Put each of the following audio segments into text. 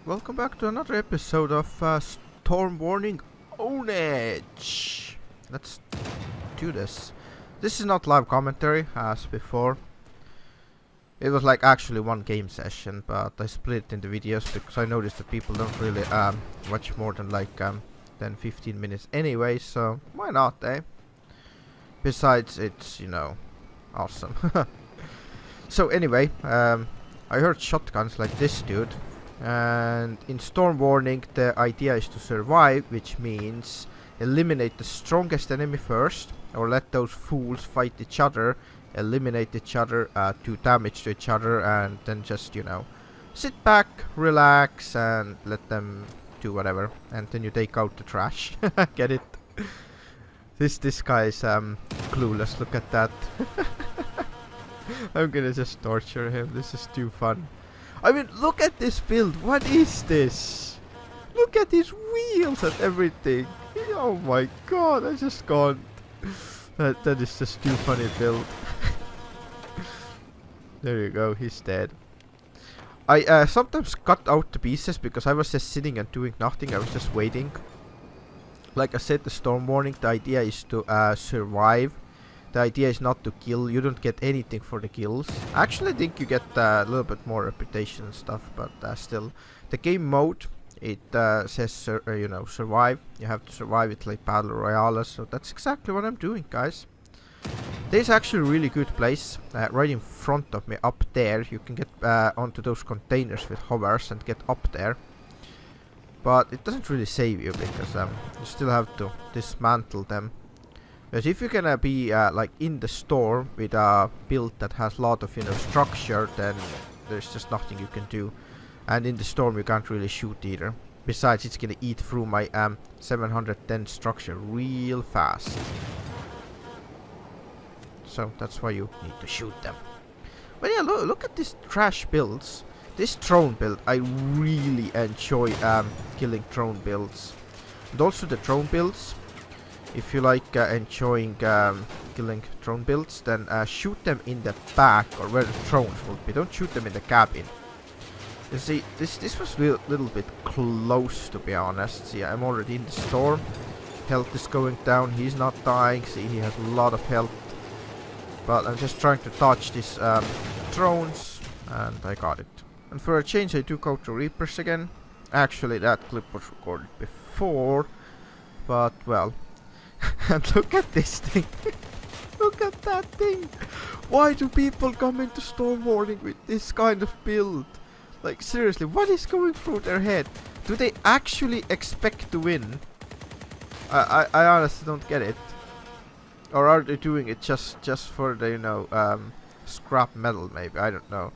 Welcome back to another episode of Storm Warning Ownage. Let's do this. This is not live commentary as before. It was like actually one game session, but I split it into videos because I noticed that people don't really watch more than like 10-15 minutes anyway, so why not, eh? Besides, it's, you know, awesome. So anyway, I heard shotguns like this dude. And in Storm Warning the idea is to survive, which means eliminate the strongest enemy first, or let those fools fight each other, eliminate each other, do damage to each other, and then just, you know, sit back, relax, and let them do whatever. And then you take out the trash. Get it? This guy is clueless, look at that. I'm gonna just torture him, this is too fun. I mean, look at this build. What is this? Look at his wheels and everything. Oh my god, I just can't. That is just too funny build. There you go, he's dead. I sometimes cut out the pieces because I was just sitting and doing nothing. I was just waiting. Like I said, the Storm Warning, the idea is to survive. The idea is not to kill. You don't get anything for the kills. Actually, I think you get a little bit more reputation and stuff, but still. The game mode, it says, you know, survive. You have to survive it like Battle Royale, so that's exactly what I'm doing, guys. There's actually a really good place right in front of me, up there. You can get onto those containers with hovers and get up there. But it doesn't really save you, because you still have to dismantle them. Because if you're gonna be like in the storm with a build that has a lot of, you know, structure, then there's just nothing you can do. And in the storm you can't really shoot either. Besides, it's gonna eat through my 710 structure real fast. So that's why you need to shoot them. But yeah, look at these trash builds. This drone build, I really enjoy killing drone builds. And also the drone builds. If you like enjoying killing drone builds, then shoot them in the back or where the drones would be. Don't shoot them in the cabin. You see, this was a little bit close, to be honest. See, I'm already in the storm. Health is going down. He's not dying. See, he has a lot of health. But I'm just trying to dodge these drones, and I got it. And for a change, I took out the Reapers again. Actually, that clip was recorded before, but well. And look at this thing. Look at that thing. Why do people come into Storm Warning with this kind of build? Like, seriously, what is going through their head? Do they actually expect to win? I honestly don't get it. Or are they doing it just for the, you know, scrap metal maybe? I don't know.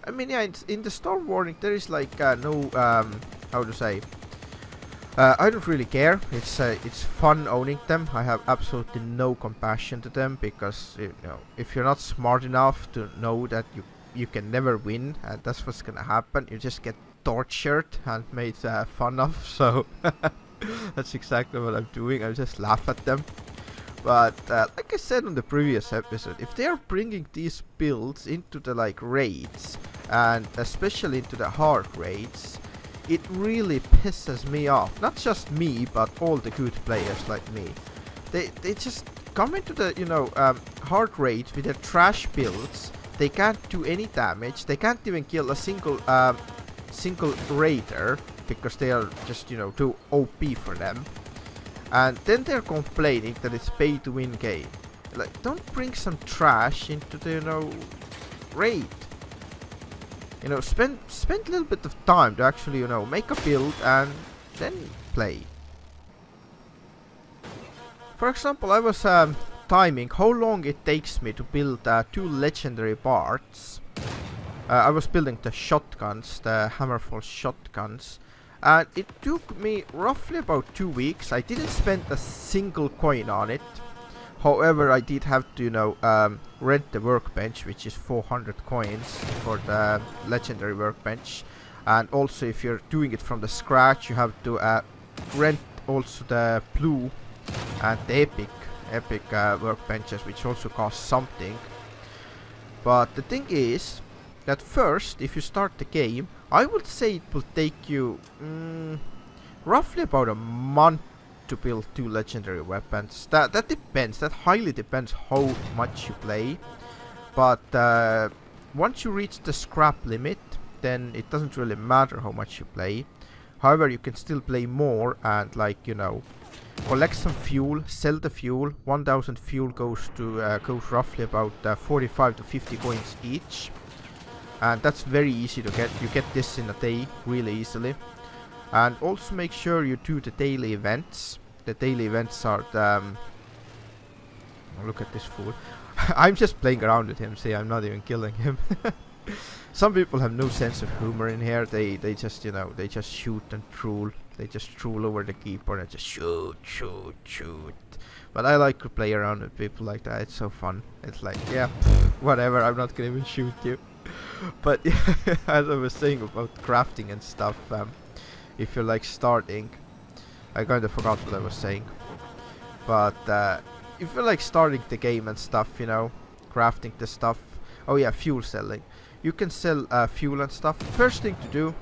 I mean, yeah, in the Storm Warning there is like no, how to say... I don't really care. It's fun owning them. I have absolutely no compassion to them because, you know, if you're not smart enough to know that you can never win, that's what's gonna happen. You just get tortured and made fun of. So that's exactly what I'm doing. I just laugh at them. But like I said on the previous episode, if they are bringing these builds into the like raids, and especially into the hard raids, it really pisses me off. Not just me, but all the good players like me. They just come into the, you know, hard raid with their trash builds. They can't do any damage. They can't even kill a single raider because they are just, you know, too OP for them. And then they're complaining that it's pay to win game. Like, don't bring some trash into the, you know, raid. You know, spend a little bit of time to actually, you know, make a build and then play. For example, I was timing how long it takes me to build 2 legendary parts. I was building the shotguns, the Hammerfall shotguns, and it took me roughly about 2 weeks. I didn't spend a single coin on it. However, I did have to, you know, rent the workbench, which is 400 coins for the legendary workbench. And also, if you're doing it from the scratch, you have to rent also the blue and the epic workbenches, which also cost something. But the thing is, that first, if you start the game, I would say it will take you roughly about a month to build 2 legendary weapons. That depends. That highly depends how much you play. But once you reach the scrap limit, then it doesn't really matter how much you play. However, you can still play more and, like, you know, collect some fuel, sell the fuel. 1000 fuel goes roughly about 45 to 50 coins each. And that's very easy to get. You get this in a day really easily. And also make sure you do the daily events. The daily events are the... oh, look at this fool. I'm just playing around with him, see, I'm not even killing him. Some people have no sense of humor in here. They just, you know, they just shoot and troll. They just troll over the keeper and just shoot. But I like to play around with people like that. It's so fun. It's like, yeah, whatever, I'm not gonna even shoot you. But as I was saying about crafting and stuff, if you're like starting, I kind of forgot what I was saying. But if you're like starting the game and stuff, you know, crafting the stuff. Oh yeah, fuel selling. You can sell fuel and stuff. First thing to do,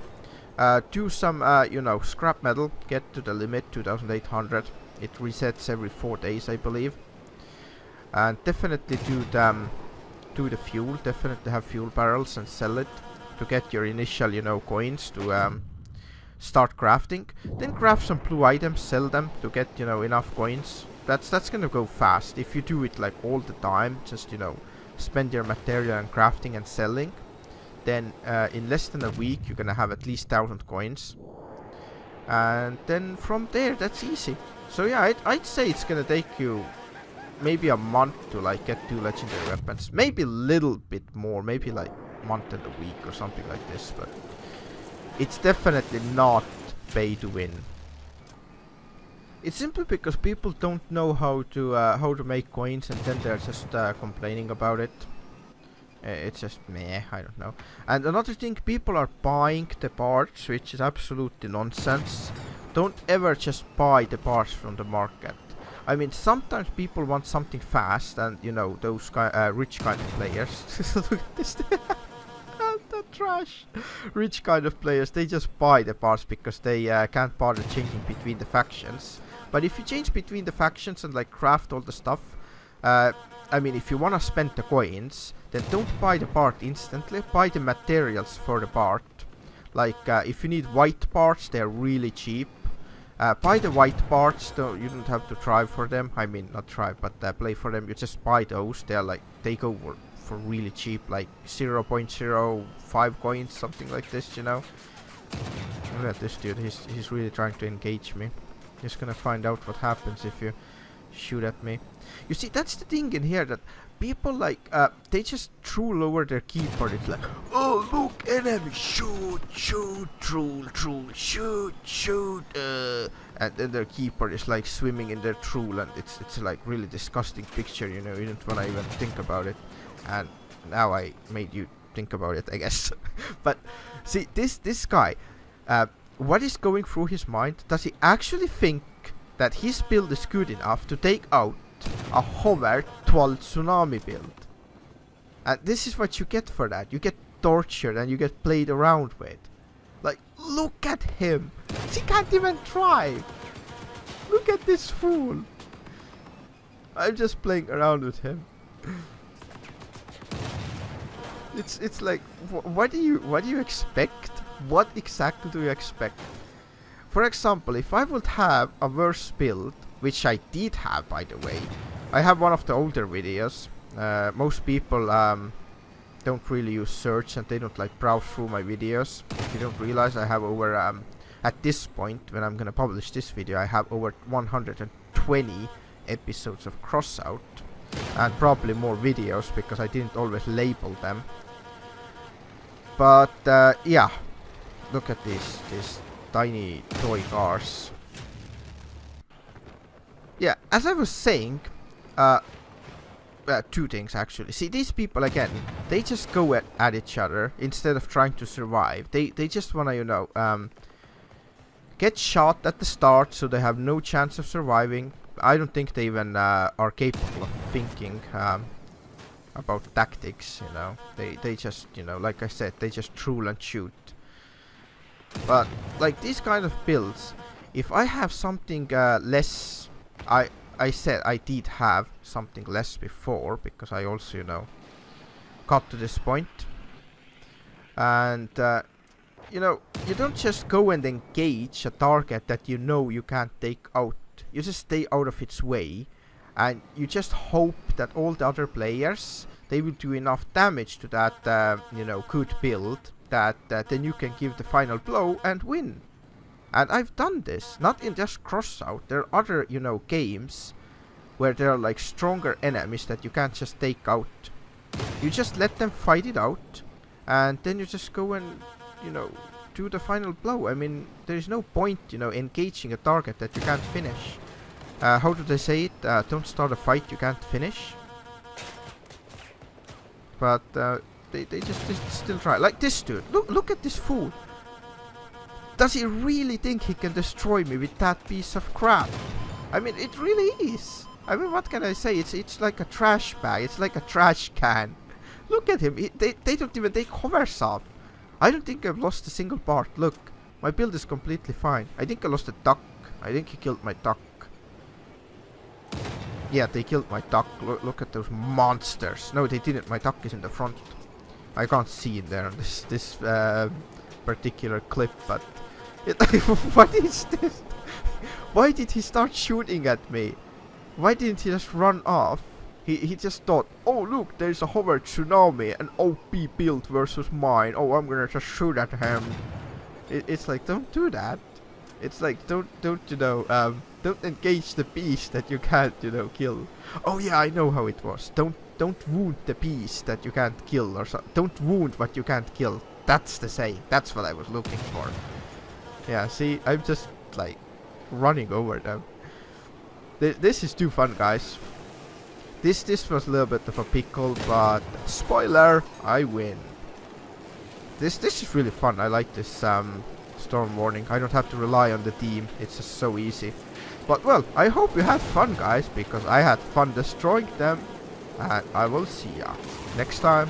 do some, you know, scrap metal. Get to the limit, 2800. It resets every 4 days, I believe. And definitely do the fuel. Definitely have fuel barrels and sell it to get your initial, you know, coins to start crafting. Then craft some blue items, sell them to get, you know, enough coins. That's gonna go fast. If you do it like all the time, just, you know, spend your material on crafting and selling, then in less than a week you're gonna have at least 1000 coins. And then from there, that's easy. So yeah, I'd say it's gonna take you maybe a month to like get 2 legendary weapons. Maybe a little bit more, maybe like a month and a week or something like this, but it's definitely not pay to win. It's simply because people don't know how to make coins, and then they're just complaining about it. It's just meh, I don't know. And another thing, people are buying the parts, which is absolutely nonsense. Don't ever just buy the parts from the market. I mean, sometimes people want something fast, and you know, those rich kind of players. Look at this. That trash. Rich kind of players, they just buy the parts because they can't bother changing between the factions. But if you change between the factions and like craft all the stuff, I mean, if you want to spend the coins, then don't buy the part instantly. Buy the materials for the part. Like if you need white parts, they're really cheap. Buy the white parts, though you don't have to try for them. I mean, not try, but play for them. You just buy those. They're like, they go for really cheap, like 0.05 coins, something like this, you know. Look at this dude. He's really trying to engage me. He's gonna find out what happens if you shoot at me. You see, that's the thing in here, that people like they just troll over their keyboard. It's like, oh look, enemy, shoot, troll, shoot, and then their keyboard is like swimming in their troll, and it's like really disgusting picture, you know. You don't wanna even think about it, and now I made you think about it, I guess. But see, this guy, what is going through his mind? Does he actually think that his build is good enough to take out a hover 12 tsunami build? And this is what you get for that. You get tortured and you get played around with. Like, look at him. He can't even try. Look at this fool. I'm just playing around with him. It's like, what do you expect? What exactly do you expect? For example, if I would have a worse build, which I did have, by the way. I have one of the older videos. Most people don't really use search, and they don't like browse through my videos. If you don't realize, I have over at this point, when I'm gonna publish this video, I have over 120 episodes of Crossout, and probably more videos because I didn't always label them. But yeah, look at these tiny toy cars. Yeah, as I was saying, two things actually. See, these people again, they just go at each other instead of trying to survive. They just wanna, you know, get shot at the start, so they have no chance of surviving. I don't think they even are capable of thinking. about tactics, you know. They just, you know, like I said, they just drool and shoot. But like these kind of builds, if I have something less, I said I did have something less before, because I also, you know, got to this point. And you know, you don't just go and engage a target that you know you can't take out. You just stay out of its way, and you just hope that all the other players, they will do enough damage to that you know, good build that then you can give the final blow and win. And I've done this, not in just Crossout. There are other, you know, games where there are like stronger enemies that you can't just take out. You just let them fight it out, and then you just go and, you know, do the final blow. I mean, there is no point, you know, engaging a target that you can't finish. How do they say it? Don't start a fight you can't finish. But they just still try. Like this dude. Look at this fool. Does he really think he can destroy me with that piece of crap? I mean, it really is. I mean, what can I say? It's like a trash bag. It's like a trash can. Look at him. They don't even take covers off. I don't think I've lost a single part. Look, my build is completely fine. I think I lost a duck. I think he killed my duck. Yeah, they killed my duck. Look at those monsters. No, they didn't. My duck is in the front. I can't see in there on this particular clip, but what is this? Why did he start shooting at me? Why didn't he just run off? He just thought, oh look, there's a hover tsunami, an OP build versus mine. Oh, I'm gonna just shoot at him. It's like, don't do that. It's like, don't you know, don't engage the beast that you can't, you know, kill. Oh yeah, I know how it was. Don't wound the beast that you can't kill, or so. Don't wound what you can't kill. That's the saying. That's what I was looking for. Yeah, see, I'm just like running over them. This is too fun, guys. This was a little bit of a pickle, but spoiler, I win. This is really fun. I like this storm warning. I don't have to rely on the team. It's just so easy. But well, I hope you had fun, guys, because I had fun destroying them. And I will see ya next time.